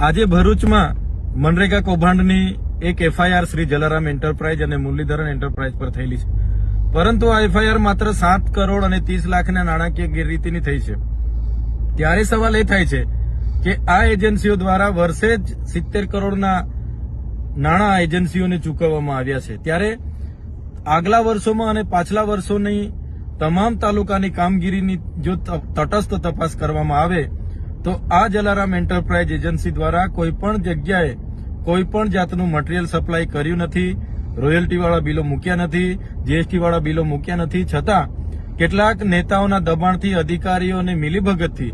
આજે ભરૂચમાં મનરેગા કૌભાંડની એક એફઆઈઆર શ્રી જલારામ એન્ટરપ્રાઇઝ અને મુરલીધરન એન્ટરપ્રાઇઝ પર થયેલી છે, પરંતુ આ એફઆઈઆર માત્ર 7 કરોડ અને 30 લાખના નાણાકીય ગેરરીતિની થઈ છે। ત્યારે સવાલ એ થાય છે કે આ એજન્સીઓ દ્વારા વર્ષે જ 70 કરોડના નાણાં એજન્સીઓને ચૂકવવામાં આવ્યા છે। ત્યારે આગલા વર્ષોમાં અને પાછલા વર્ષોની તમામ તાલુકાની કામગીરીની જો તટસ્થ તપાસ કરવામાં આવે તો આ જલારામ એન્ટરપ્રાઇઝ એજન્સી દ્વારા કોઈપણ જગ્યાએ કોઈપણ જાતનું મટીરીયલ સપ્લાય કર્યું નથી, રોયલ્ટીવાળા બિલો મૂક્યા નથી, જીએસટીવાળા બિલો મૂક્યા નથી, છતાં કેટલાક નેતાઓના દબાણથી, અધિકારીઓ અને મિલીભગતથી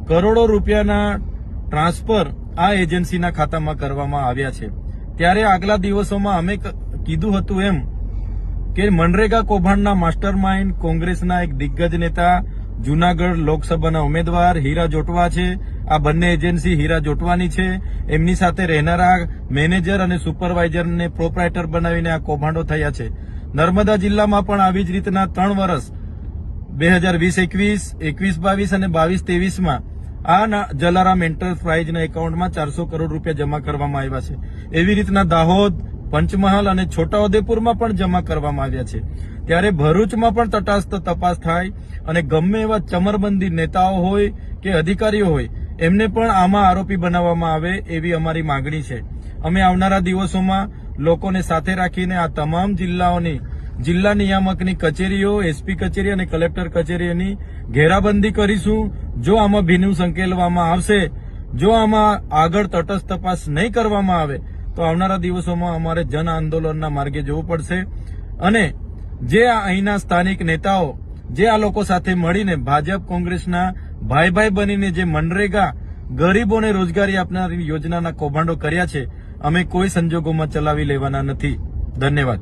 કરોડો રૂપિયાના ટ્રાન્સફર આ એજન્સીના ખાતામાં કરવામાં આવ્યા છે। ત્યારે આગલા દિવસોમાં અમે કીધું હતું એમ કે મનરેગા કૌભાંડના માસ્ટર માઇન્ડ કોંગ્રેસના એક દિગ્ગજ નેતા, જૂનાગઢ લોકસભાના ઉમેદવાર હીરા જોટવા છે। આ બંને એજન્સી હીરા જોટવાની છે। એમની સાથે રહેનારા મેનેજર અને સુપરવાઇઝરને પ્રોપ્રાઇટર બનાવીને આ કૌભાંડો થયા છે। નર્મદા જિલ્લામાં પણ આવી જ રીતના 3 વર્ષ 2020-21, 21-22 અને 22-23માં આ જલારામ એન્ટરપ્રાઇઝના એકાઉન્ટમાં 400 કરોડ રૂપિયા જમા કરવામાં આવ્યા છે। એવી રીતના દાહોદ, પંચમહાલ અને છોટાઉદેપુરમાં પણ જમા કરવામાં આવ્યા છે। ત્યારે ભરૂચમાં પણ તટસ્થ તપાસ થાય અને ગમે એવા ચમરબંધી નેતાઓ હોય કે અધિકારીઓ હોય એમને પણ આમાં આરોપી બનાવવામાં આવે એવી અમારી માંગણી છે। અમે આવનારા દિવસોમાં લોકોને સાથે રાખીને આ તમામ જિલ્લાઓની જિલ્લા નિયામકની કચેરીઓ, એસપી કચેરી અને કલેક્ટર કચેરીઓની ઘેરાબંધી કરીશું। જો આમાં ભીનું સંકેલવામાં આવશે, જો આમાં આગળ તટસ્થ તપાસ નહીં કરવામાં આવે તો આવનારા દિવસોમાં અમારે જન આંદોલનના માર્ગે જવું પડશે અને જે અહીંના સ્થાનિક નેતાઓ જે આ લોકો સાથે મળીને ભાજપ કોંગ્રેસના ભાઈ બનીને જે મનરેગા ગરીબોને રોજગારી આપનારી યોજનાના કૌભાંડો કર્યા છે, અમે કોઈ સંજોગોમાં ચલાવી લેવાના નથી। ધન્યવાદ।